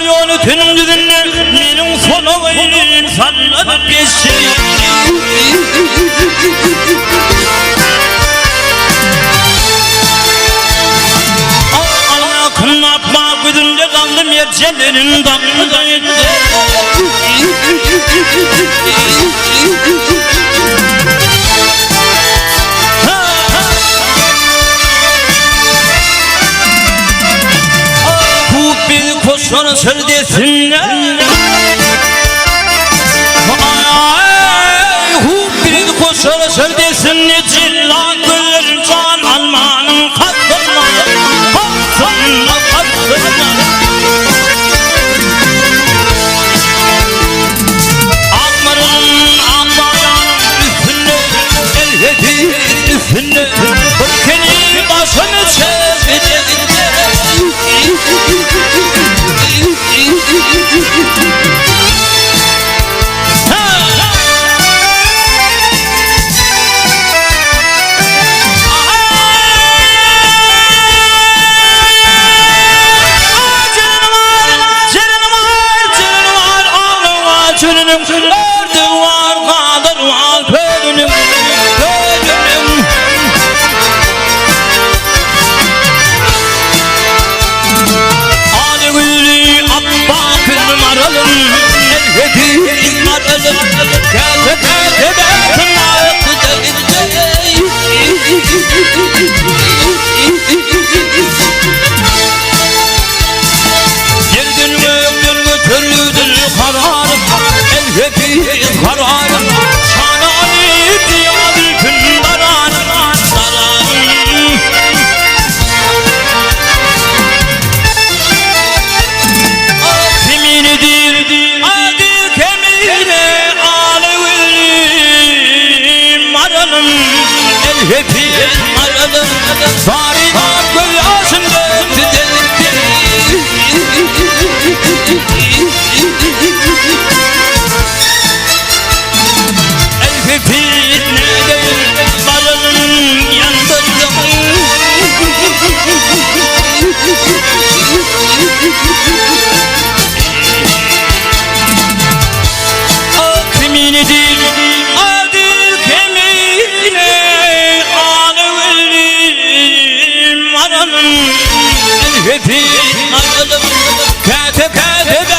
yönetinin düzünü benim sonu verim sallanıp geçeyim. Allah'ın atma güdünce kaldım yerçelerin damlı kayıttı. Koşan sevdesinler bir koşan sevdesinler cillatır can almanın katılma katılma katılma Akmarın akmayanın üstünde elbeti üstünde Kırkeni başını çevirdi Hepimiz aradım, Farihat gözyaşım döktü El fitne değil, varalım yandırdım O kimini değil, adır kemine Hepimiz aradım, kete kete